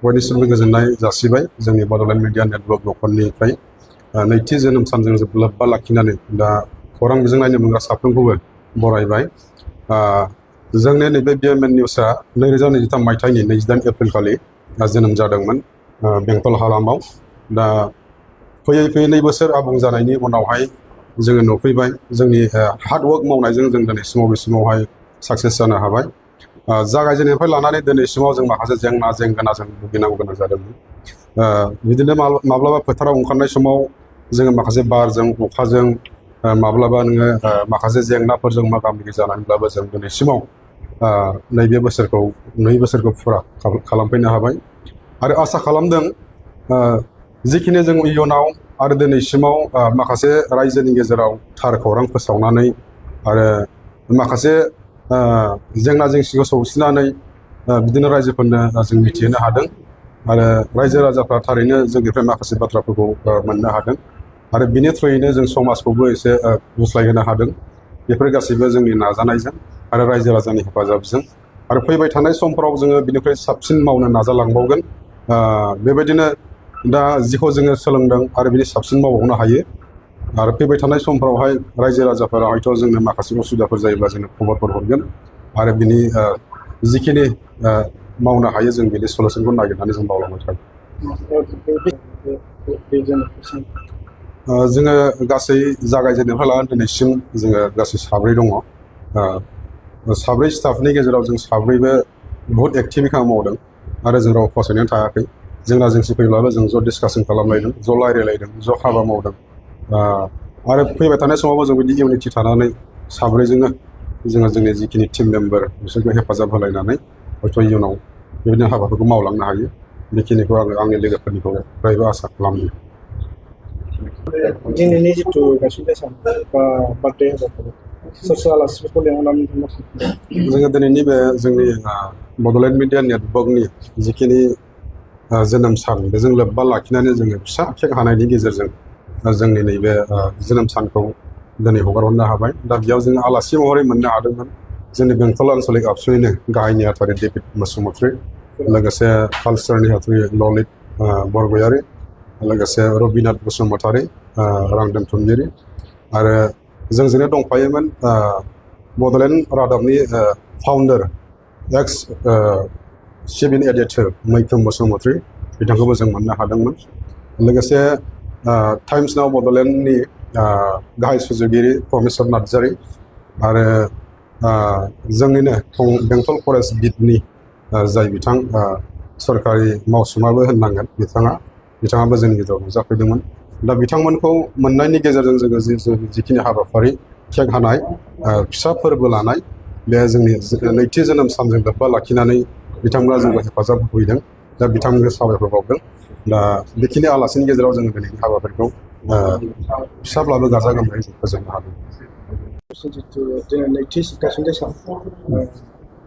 बयनिसिमबो गोजोननाय जासिबाय जोंनि Bodoland media network न'खरनिफ्राय नैथि जोनोम सानजों लोब्बा लाखिनानै दा खौरां बिजों नायनो मोनग्रा साफ्रोमखौबो बरायबाय। जोंनि नैबे बिएमएन निउसआ 2023 मायथाइनि 28 एप्रिल खालि जोनोम जादोंमोन बेंटल हालामाव। दा फैयै फैयै 2 बोसोर आबुं जानायनि उनावहाय जोङो नुफैबाय जोंनि हार्डवर्क मावनायजों जों दिनैसिमाव बेसिमावहाय साक्सेस जानो हाबाय। जागायजेननायनिफ्राय लानानै दिनैसिमाव जों माखासे जेंना जेंगोनाजों भुगिनांगौ गोनां जादोंमोन। बिदिनो माब्लाबा फोथाराव ओंखारनाय समाव जोङो माखासे बारजों अखाजों माब्लाबा नोङो माखासे जेंनाफोरजों मोगा मोगि जानानैब्लाबो जों दिनैसिमाव नैबे बोसोरखौ 2 बोसोरखौ फुरा खालामफैनो हाबाय आरो आसा खालामदों जिखिनि जों इयुनाव आरो दिनैसिमाव माखासे रायजोनि गेजेराव थार खौरां फोसावनानै आरो माखासे जेंना जेंसिखौ सौसिनानै बिदिनो रायजोफोरनो जों मिथिहोनो हादों आरो रायजो राजाफ्रा थारैनो जोंनिफ्राय माखासे बाथ्राफोरखौ मोननो हादों आरो बिनि थ्रुयैनो जों समाजखौबो एसे गुस्लायहोनो हादों। बेफोर गासैबो जोंनि नाजानायजों आरो रायजो राजानि हेफाजाबजों आरो फैबाय थानाय समफोराव जोङो बिनिफ्राय साबसिन मावनो नाजालांबावगोन। बेबायदिनो दा जिखौ जोङो सोलोंदों आरो बिनि साबसिन मावबावनो हायो आरो फैबाय थानाय समफोरावहाय रायजो राजाफोरा हयथ' जोंनो माखासे उसुबिदाफोर जायोब्ला जोंनो खबरफोर हरगोन आरो बिनि जिखिनि मावनो हायो जों बिनि सलुसनखौ नागिरनानै जों मावलांबाय थागोन। जोङो गासै जागायजेननायनिफ्राय लानानै दिनैसिम जोङो गासै 7 दङ। 7 स्टाफनि गेजेराव जों 7बो बहुत एक्टिभै खामानि मावदों आरो जों राव फावसायनानै थायाखै। जेंना जेंसि फैब्लाबो जों ज' डिसकासन खालामलायदों, ज' रायज्लायलायदों, ज' हाबा मावदों आरो फैबाय थानाय समावबो जों बिदि इउनिटि थानानै 7जोंनो जोङो जोंनि जिखिनि टिम मेम्बार बिसोरखौ हेफाजाब होलायनानै हयथ' इयुनाव बेबायदिनो हाबाफोरखौ मावलांनो हायो। बेखिनिखौ आङो आंनि लोगोफोरनिफ्रायबो आसा खालामो। दिनैनि जिथु गायसनथाय सान बा बार्थडे हाबाफारि सोर आलासिफोरखौ लेंहरनानै जोङो दिनैनि बे जोंनि बड'लेण्ड मिडिया नेटवर्कनि जिखिनि जोनोम सान बेजों लोब्बा लाखिनानै जोङो फिसा केक हानायनि गेजेरजों जोंनि नैबे जोनोम सानखौ दिनै हगारहरनो हाबाय। दा बेयाव जोङो आलासि महरै मोननो हादोंमोन जोंनि बेंटल आनसलिक आबसुनिनो गाहाय नेहाथारि डेभिड बसुमतारी, लोगोसे कालसार नेहाथारि ललित बरगयारी, लोगोसे रबिनाथ बसुमतारी रां दोनथुमगिरि आरो जोंजोंनो दंफायोमोन बड'लेण्ड रादाबनि फाउन्डार एक्स सिभिल एडिटर मैखोम बसुमतारी बिथांखौबो जों मोननो हादोंमोन। लोगोसे टाइम्स नाव बड'लेण्डनि गाहाय सुजुगिरि प्रमेसर नार्जारी आरो जोंनिनो बेंटल फरेस्ट बिटनि जाय बिथां सरकारि मावसुमाबो होननांगोन बिथाङाबो जोंनि गेजेराव नुजाफैदोंमोन। दा बिथांमोनखौ मोननायनि गेजेरजों जोङो जिखिनि हाबाफारि केक हानाय फिसा फोरबो लानाय बे जोंनि नैथि जोनोम सानजों लोब्बा लाखिनानै बिथांमोना जोंखौ हेफाजाब होफैदों। दा बिथांमोनखौ साबायखर बावदों। दा बेखिनि आलासिनि गेजेराव जोङो दिनैनि हाबाफारिखौ फिसाब्लाबो गाजा गोमजायै जों फोजोबनो हादों। जिथु दिनै नैथि गायसनथाय सान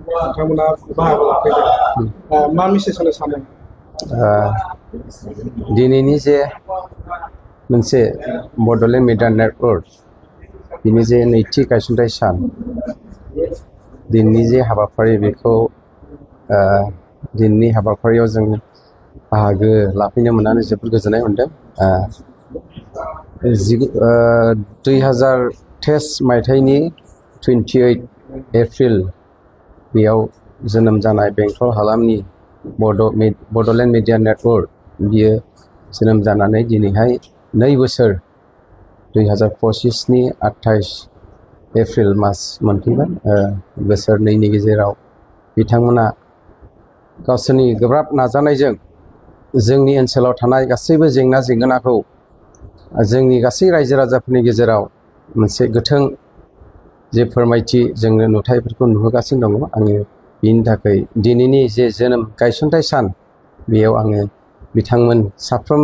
नोंथांमोना बाहागो लाफैदों मा मेसेज होनो सानो? दिनैनि जे मोनसे बड'लेण्ड मिडिया नेटवर्क बिनि जे नैथि गायसनथाय सान दिनैनि जे हाबाफारि बेखौ दिनैनि हाबाफारियाव जों बाहागो लाफैनो मोननानै जोबोद गोजोननाय मोनदों। 2023 मायथाइनि 28 एप्रिल बेयाव जोनोम जानाय बेंटल हालामनि बड'लेण्ड मिडिया नेटवर्क बियो जोनोम जानानै दिनैहाय 2 बोसोर 2025नि 28 एप्रिल मास मोनफैबाय। बोसोरनैनि गेजेराव बिथांमोना गावसोरनि गोब्राब नाजानायजों जोंनि ओनसोलाव थानाय गासैबो जेंना जेंगोनाखौ जोंनि गासै रायजो राजाफोरनि गेजेराव मोनसे गोथों जे फोरमायथि जोंनो नुथायफोरखौ नुहोगासिनो दङ। आङो बिनि थाखाय दिनैनि जे जोनोम गायसनथाय सान बेयाव आङो बिथांमोन साफ्रोम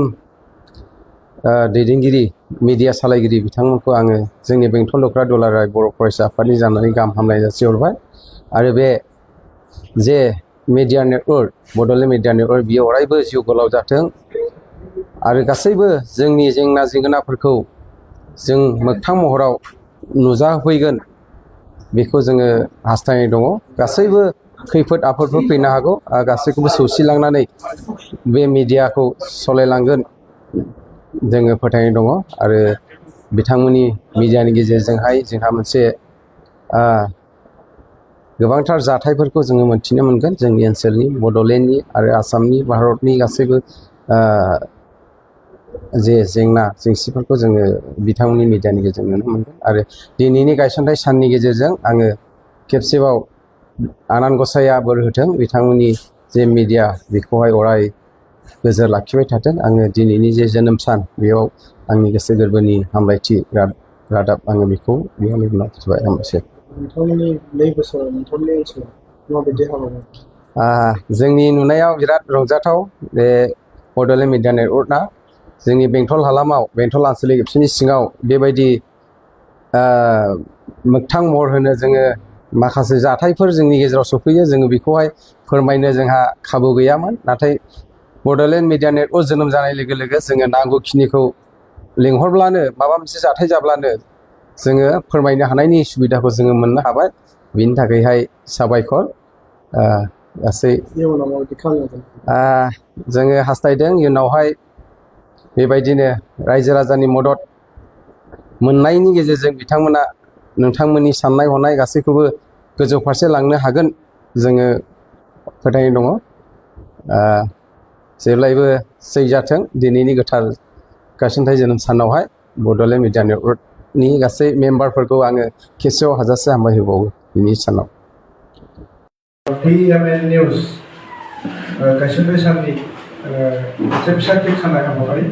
दैदेनगिरि मिडिया सालायगिरि बिथांमोनखौ आङो जोंनि बेंटल लख्रा दुलाराय बर' फरायसा आफादनि जानानै गाहाम हामलायनाय जासिहरबाय आरो बे जे media network Bodoland media network बियो अरायबो जिउ गोलाव जाथों आरो गासैबो जोंनि जेंना जेंगोनाफोरखौ जों मोगथां महराव नुजाफैगोन बेखौ जोङो हास्थायनाय दङ। गासैबो खैफोद आफोदफोर फैनो हागौ गासैखौबो सौसिलांनानै बे मिडियाखौ सालायलांगोन जोङो फोथायनाय दङ आरो बिथांमोननि मिडियानि गेजेरजोंहाय जोंहा मोनसे गोबांथार जाथायफोरखौ जोङो मोनथिनो मोनगोन जोंनि ओनसोलनि बड'लेण्डनि आरो आसामनि भारतनि गासैबो जे जेंना जेंसिफोरखौ जोङो बिथांमोननि मिडियानि गेजेरजों नुनो मोनगोन आरो दिनैनि गायसनथाय साननि गेजेरजों आङो खेबसेबाव आनान गसाइया बोर होथों बिथांमोननि जे मिडिया बेखौहाय अराय गोजोर लाखिबाय थाथों आङो दिनैनि जे जोनोम सान बेयाव आंनि गोसो गोरबोनि हामलायथि रादाब आङो बेखौ बेयाव लाखिबाय हामबायसै नोंथांमोननि 2 बोसोराव नोंथांमोननि ओनसोलाव माबायदि हाबा मावो जोंनि नुनायाव बिराद रंजाथाव बे बड'लेण्ड मिडिया नेटवर्कआ जोंनि बेंटल हालामाव बेंटल आन्चलिक एबसुनि सिङाव बेबायदि मोगथां महर होनो जोङो माखासे जाथायफोर जोंनि गेजेराव सफैयो जोङो बेखौहाय फोरमायनो जोंहा खाबु गैयामोन नाथाय बड'लेण्ड मिडिया नेटवर्क जोनोम जानाय लोगो लोगो जोङो नांगौखिनिखौ लिंहरब्लानो माबा मोनसे जाथाय जाब्लानो जोङो फोरमायनो हानायनि सुबिदाखौ जोङो मोननो हाबाय बिनि थाखायहाय साबायखर गासै इयुनाव माबायदि खालामगोन जोङो हास्थायदों इयुनावहाय बेबायदिनो रायजो राजानि मदद मोननायनि गेजेरजों बिथांमोना नोंथांमोननि साननाय हनाय गासैखौबो गोजौ फारसे लांनो हागोन जोङो फोथायनाय दङ जेब्लायबो जै जाथों दिनैनि गोथार गायसनथाय जोनोम सानावहाय बड'लेण्ड मिडिया नेटवर्कनि गासै मेम्बारफोरखौ आङो खेबसेयाव हाजासे हामबाय होबावो दिनै सानाव PMN निउज गायसनथाय साननि मोनसे फिसा क्लिप खालामनाय हाबाफारि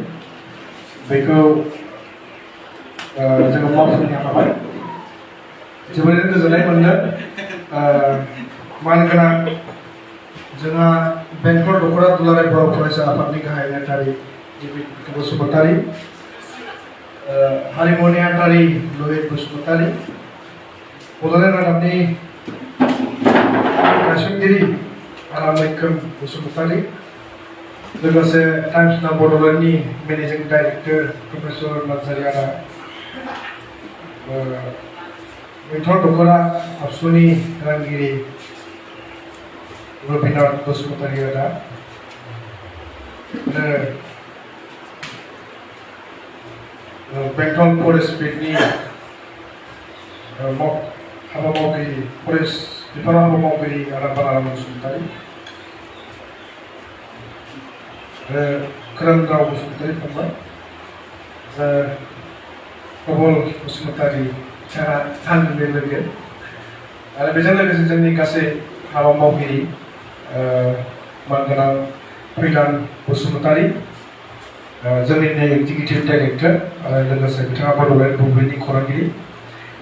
बेखौ जोङो मावफुंनो हाबाय जोबोरैनो गोजोननाय मोनदों मानगोनां जोंहा बेंटल दख'रा दुलाराय बर' फरायसा आफादनि गाहाय नेहाथारि बसुमतारी हारिमु नेहाथारि लहित बसुमतारी बड'लेण्ड रादाबनि गायसनगिरि मैखोम बसुमतारी लोगोसे टाइम्स नाउ बड'लेण्डनि मेनेजिं डाइरेक्टर प्रफेसर नार्जारि आदा बेंटल दख'रा आबसुनि रांगिरि रबिनाथ बसुमतारी आदा बेंटल फरेस्ट बिटनि हाबा मावगिरि फरेस्ट बिफानाव हाबा मावगिरि आरामबाला बसुमतारी खोरोमदाव बसुमतारी फंबाय प्रबल बसुमतारी बिथाङा आंनि लोगो आरो बेजों लोगोसे जोंनि गासै हाबा मावगिरि मानगोनां फैलान बसुमतारी जोंनिनो एक्जिकिउटिभ डाइरेक्टर आरो लोगोसे बिथाङा बड'लेण्ड बुब्लिनि खौरांगिरि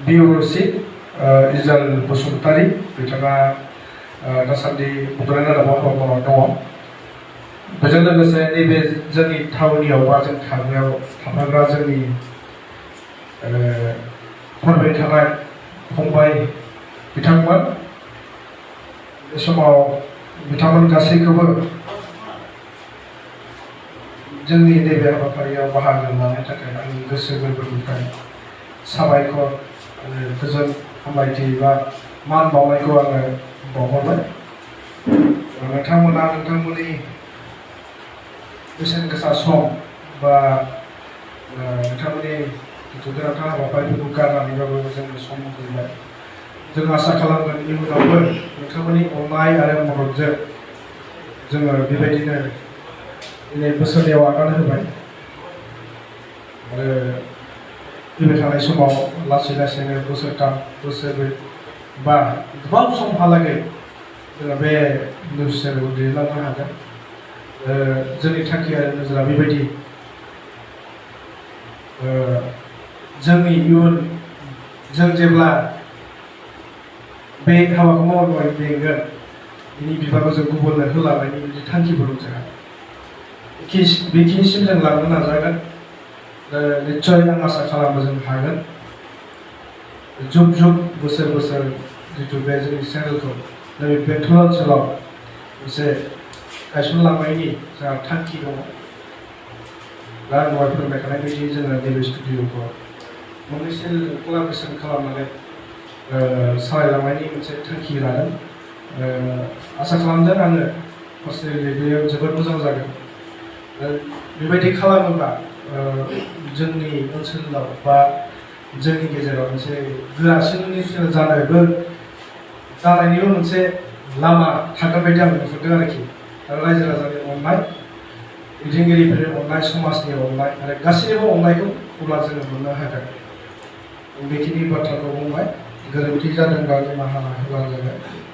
बिउर' चिफ इजाल बसुमतारी बिथाङा दासान्दि बड'लेण्ड रादाबाव हाबा मावनानै दङ बेजों लोगोसे नैबे जोंनि थावनियाव बा जों थाफाग्रा जोंनि फरायबाय थानाय फंबाय बिथांमोन बे समाव बिथांमोन गासैखौबो जोंनि नैबे हाबाफारियाव बाहागो लानो थाखाय आंनि गोसो गोरबोनिफ्राय साबायखर आरो गोजोन हामलायथि बा मान बावनायखौ आङो बावहरबाय नोंथांमोना नोंथांमोननि बेसेन गोसा सम बा नोंथांमोननि गोनांथार हाबाफारिफोरखौ गारनानैबाबो जोंनो सम होबाय जों आसा खालामगोन इयुनावबो नोंथांमोननि अननाय आरो मददजों जोङो बेबायदिनो दिनै बोसोरनैयाव आगान होबाय आरो फैबाय थानाय समाव लासै लासैनो बोसोरथाम बोसोरब्रै बा गोबां समहालागै जोङो बे निउस चेनेलखौ दैदेनलांनो हागोन जोंनि थांखि आरो नोजोरा बेबायदि जोंनि इयुन जों जेब्ला बे हाबाखौ मावबाय बेंगोन बिनि बिबानखौ जों गुबुननो होलांनायनि मोनसे थांखिबो दं जोंहा बेखिनिसिम जों लांनो नाजागोन निस्सय आं आसा खालामो जों हागोन जुग जुग बोसोर बोसोर जितु बे जोंनि चेनेलखौ नैबे बेंटल ओनसोलाव मोनसे गायसनलांनायनि जोंहा थांखि दङ दा दहाय फोरमायखानाय बायदि जोङो नैबे स्टुडिअखौ मोननैसो कलाबरेसन खालामनानै सालायलांनायनि मोनसे थांखि लादों आसा खालामदों आङो पार्सनेलि बेयो जोबोद मोजां जागोन बेबायदि खालामोब्ला जोंनि ओनसोलाव बा जोंनि गेजेराव मोनसे गोरासिननि जानायनिबो मोनसे लामा थागोन बायदि आं नुहुरदों आरोखि आरो रायजो राजानि अननाय दैदेनगिरिफोरनि अननाय समाजनि अननाय आरो गासैनिबो अननायखौ अब्ला जोङो मोननो हागोन बेखिनि बाथ्राखौ बुंबाय गोरोन्थि जादोंब्ला निमाहा होब्लानो जाबाय